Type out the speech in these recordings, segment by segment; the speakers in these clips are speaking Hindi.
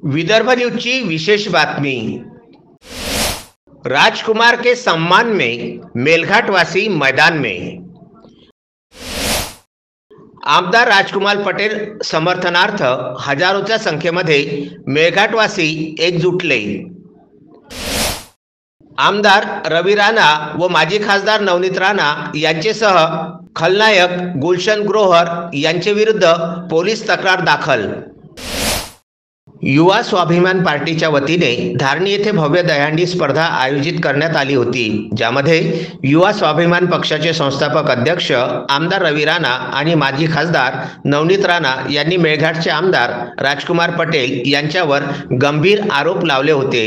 विदर्भ न्यूज़ विशेष बातमी। राजकुमार के सम्मान में मेलघाटवासी मैदान में। आमदार राजकुमार पटेल समर्थनार्थ हजारोच्या संख्येमध्ये मेळघाटवासी एकजुटले। आमदार रवी राणा व माजी खासदार नवनीत राणा यांच्यासह खलनायक गुलशन ग्रोव्हर यांच्या विरुद्ध पोलीस तक्रार दाखल। युवा स्वाभिमान पार्टीच्या वतीने धारणी येथे भव्य दहीहंडी स्पर्धा आयोजित करण्यात आली होती, ज्यामध्ये युवा स्वाभिमान पक्षाचे संस्थापक अध्यक्ष आमदार रवी राणा आणि माजी खासदार नवनीत राणा यांनी मेळघाटचे आमदार राजकुमार पटेल यांच्यावर गंभीर आरोप लावले होते।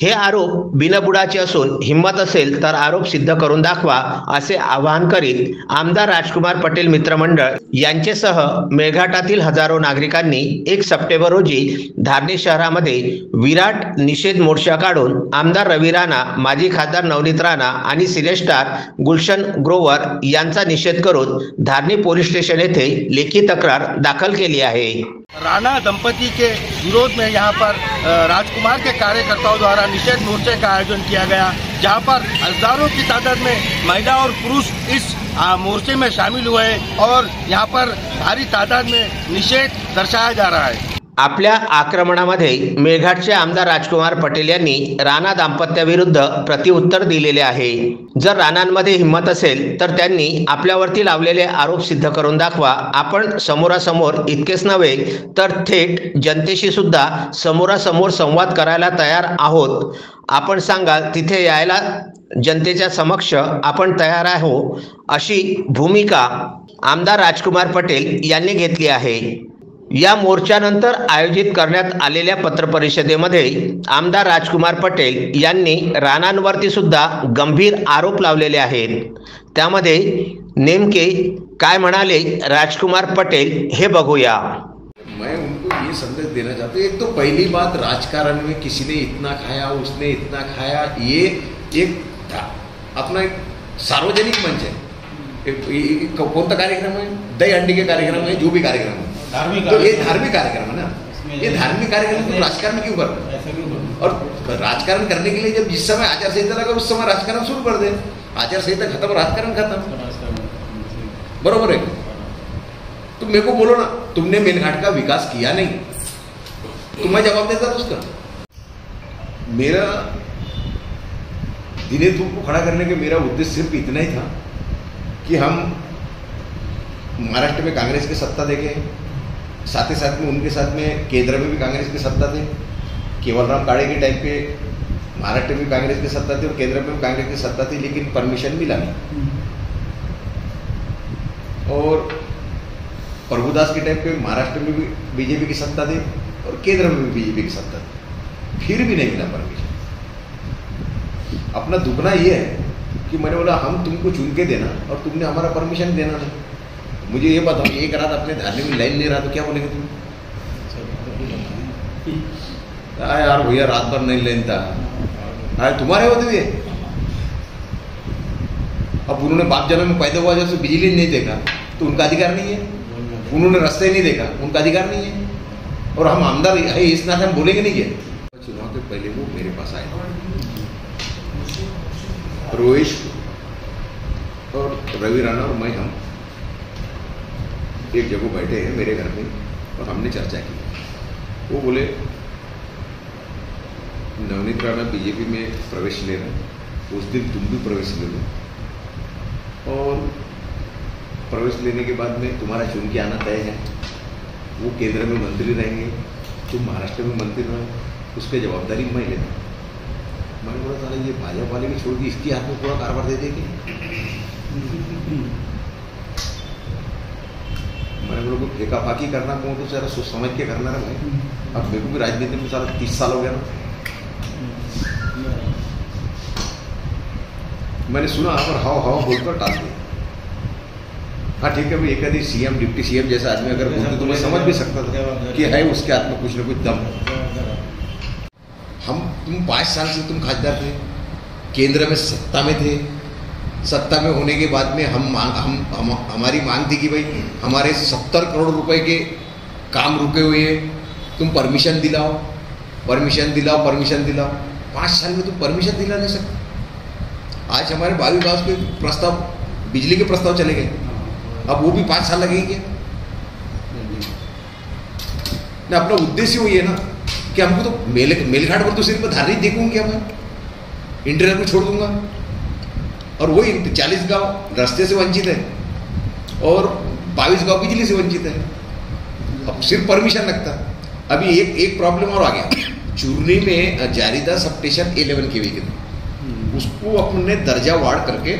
हे आरोप बिनबुडाचे असून हिम्मत असेल तर आरोप सिद्ध करून दाखवा असे आवाहन करीत आमदार राजकुमार पटेल मित्रमंडळ यांच्यासह मेळघाटातील हजारो नागरिकांनी 1 सप्टेंबर रोजी धारणी शहरामध्ये विराट निषेध मोर्चा काढून आमदार रवी राणा, माजी खासदार नवनीत राणा आणि सिने स्टार गुलशन ग्रोव्हर यांचा निषेध करून धारणी पोलीस स्टेशन येथे लेखी तक्रार दाखल केली आहे। राणा दंपति के विरोध में यहाँ पर राजकुमार के कार्यकर्ताओं द्वारा निषेध मोर्चे का आयोजन किया गया, जहाँ पर हजारों की तादाद में महिला और पुरुष इस मोर्चे में शामिल हुए और यहाँ पर भारी तादाद में निषेध दर्शाया जा रहा है। आपल्या आक्रमणामध्ये मेळघाटचे आमदार राजकुमार पटेल यांनी राणा दाम्पत्याविरुद्ध प्रतिउत्तर दिलेले आहे। जर राणांमध्ये हिम्मत असेल तर त्यांनी आपल्यावरती लावलेले आरोप सिद्ध करून दाखवा। आपण समोरासमोर इतकेच नव्हे तर थेट जनतेशी सुद्धा समोरासमोर संवाद करायला तयार आहोत। आपण सांगाल तिथे यायला जनतेच्या समक्ष आपण तयार आहोत, अशी भूमिका आमदार राजकुमार पटेल यांनी घेतली आहे। या मोर्चानंतर आयोजित करण्यात आलेल्या पत्रपरिषदेमध्ये आमदार राजकुमार पटेल यांनी राणांवरती सुद्धा गंभीर आरोप लावलेले आहेत। त्यामध्ये नेमके काय म्हणाले राजकुमार पटेल हे बघूया। मैं उनको ये संदेश देना चाहता हूँ, एक तो पहली बात, राजकारण में किसी ने इतना खाया, उसने इतना खाया, ये एक अपना एक सार्वजनिक मंच है। कौन सा कार्यक्रम है? दहीहंडी के कार्यक्रम है, जो भी कार्यक्रम है, तो ये धार्मिक कार्यक्रम है ना। ये धार्मिक कार्यक्रम को राजकारण क्यों करना? और राजकारण करने के लिए जब जिस समय आचार संहिता लगा उस समय राजकारण शुरू कर दे। आचार संहिता खत्म, राजकारण खत्म, बरोबर है। तुम मेरे को बोलो ना, तुमने मेलघाट का विकास किया नहीं तो मैं जवाब देता उसका। मेरा दिनेश धूप को खड़ा करने के मेरा उद्देश्य सिर्फ इतना ही था कि हम महाराष्ट्र में कांग्रेस की सत्ता देखें, साथ ही साथ में उनके साथ में केंद्र में भी कांग्रेस की सत्ता थी। केवलराम काड़े के टाइम पे महाराष्ट्र में कांग्रेस की सत्ता थी और केंद्र में भी कांग्रेस की सत्ता थी, लेकिन परमिशन मिला नहीं। और प्रभुदास के टाइम पे महाराष्ट्र में भी बीजेपी की सत्ता थी और केंद्र में भी बीजेपी की सत्ता थी, फिर भी नहीं मिला परमिशन। अपना दुखना ये है कि मैंने बोला हम तुमको चुन के देना और तुमने हमारा परमिशन देना नहीं। मुझे ये बताओ, एक रात अपने धारणी में लाइन ले रहा तो क्या बोलेंगे तुम? यार भैया रात भर नहीं लाइन था, तुम्हारे होते थे। अब उन्होंने बाप जन्म में पैदा हुआ जैसे बिजली नहीं देखा तो उनका अधिकार नहीं है, उन्होंने रास्ते नहीं देखा उनका अधिकार नहीं है। और हम आमदार है इस नाते हम बोलेंगे नहीं क्या? चुनाव के पहले वो मेरे पास आए, रोएश और रवि राणा और मैं, हम एक जगह बैठे हैं मेरे घर में और हमने चर्चा की। वो बोले नवनीत राणा बीजेपी में प्रवेश ले रहे हैं, उस दिन तुम भी प्रवेश ले लो और प्रवेश लेने के बाद में तुम्हारा चुन के आना तय है। वो केंद्र में मंत्री रहेंगे, तुम महाराष्ट्र में मंत्री रहो, उसकी जवाबदारी मैं लेता हूँ। मैंने बोला साला ये भाजपा वाले भी छोड़ दी, इसके हाथ में पूरा कारोबार दे देगी। मैंने बोला कोई फेंका फाकी करना को तो सारा सोच समझ के करना है भाई। अब मेरे को भी राजनीति में सारा 30 साल हो गया ना। मैंने सुना और हाव हाव बोलकर टाल दिया। हाँ ठीक है भाई, एक आदि सीएम डिप्टी सीएम जैसा आदमी अगर बोलते तो मैं समझ भी सकता था कि है उसके हाथ में कुछ ना कुछ दम। तुम 5 साल से तुम खासदार थे, केंद्र में सत्ता में थे, सत्ता में होने के बाद में हमारी मांग थी कि भाई हमारे 70 करोड़ रुपए के काम रुके हुए हैं, तुम परमिशन दिलाओ। परमिशन दिलाओ 5 साल में तुम परमिशन दिला नहीं सकते। आज हमारे 22 गाँव के प्रस्ताव, बिजली के प्रस्ताव चले गए, अब वो भी 5 साल लगेंगे ना। अपना उद्देश्य वही है ना कि हमको तो मेलघाट पर तो सिर्फ धारा ही देखूंगी, मैं इंटरनेट को छोड़ दूंगा, और वही 40 गांव रास्ते से वंचित है और 22 गांव बिजली से वंचित है। अब सिर्फ परमिशन लगता। अभी एक प्रॉब्लम और आ गया, चूरनी में जारीदा सब स्टेशन 11 केवी के थे, उसको अपने दर्जा वार्ड करके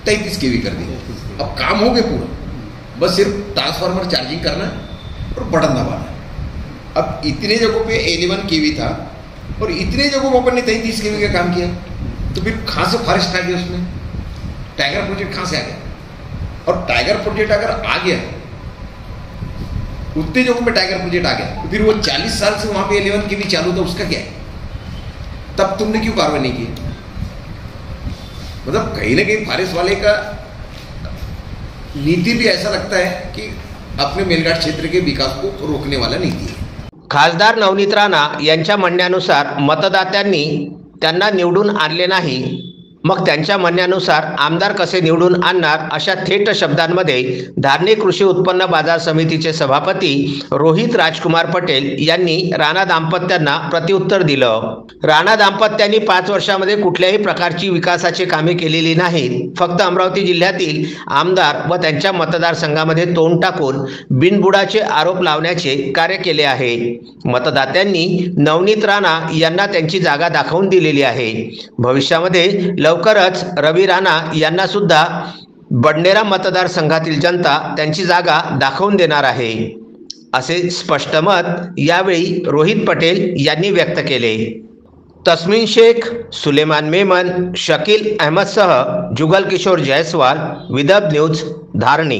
33 केवी कर दिया। अब काम हो गए पूरा, बस सिर्फ ट्रांसफार्मर चार्जिंग करना और बटन दबाना। अब इतने जगहों पे 11 केवी था और इतने जगहों पर अपन ने 33 केवी का काम किया, तो फिर कहाँ से फॉरेस्ट आ गया उसमें? टाइगर प्रोजेक्ट कहाँ से आ गया? और टाइगर प्रोजेक्ट अगर आ गया, उतने जगहों में टाइगर प्रोजेक्ट आ गया, तो फिर वो 40 साल से वहां पे 11 केवी चालू था, उसका क्या है? तब तुमने क्यों कार्रवाई नहीं की? मतलब कहीं ना कहीं फॉरेस्ट वाले का नीति भी ऐसा लगता है कि अपने मेलघाट क्षेत्र के विकास को रोकने वाला नीति है। खासदार नवनीत राणा यांच्या म्हणण्यानुसार मतदात्यांनी त्यांना निवडून आणले नाही, मग त्यांच्या म्हणण्यानुसार आमदार कसे निवडून आणणार, अशा थेट शब्दांमध्ये धारणी कृषी उत्पन्न बाजार समितीचे सभापती रोहित राजकुमार पटेल यांनी राणा दाम्पत्यांना प्रत्युत्तर दिलं। राणा दाम्पत्यांनी 5 वर्षांमध्ये कुठल्याही प्रकारची विकासाची कामे केलेली नाहीत, फक्त अमरावती जिल्ह्यातील आमदार व त्यांच्या मतदारसंघामध्ये तोंड टाकून बिनबुडाचे आरोप लावण्याचे कार्य केले आहे। मतदात्यांनी नवनीत राणा यांना त्यांची जागा दाखवून दिलेली आहे। भविष्यामध्ये लवकरच रवी राणा यांना सुद्धा बडनेरा मतदारसंघातील जनता त्यांची जागा दाखवून देणार आहे, असे स्पष्ट मत यावेळी रोहित पटेल यांनी व्यक्त केले। तस्मीन शेख, सुलेमान मेमन, शकील अहमदसह जुगल किशोर जयस्वाल, विदर्भ न्यूज, धारणी।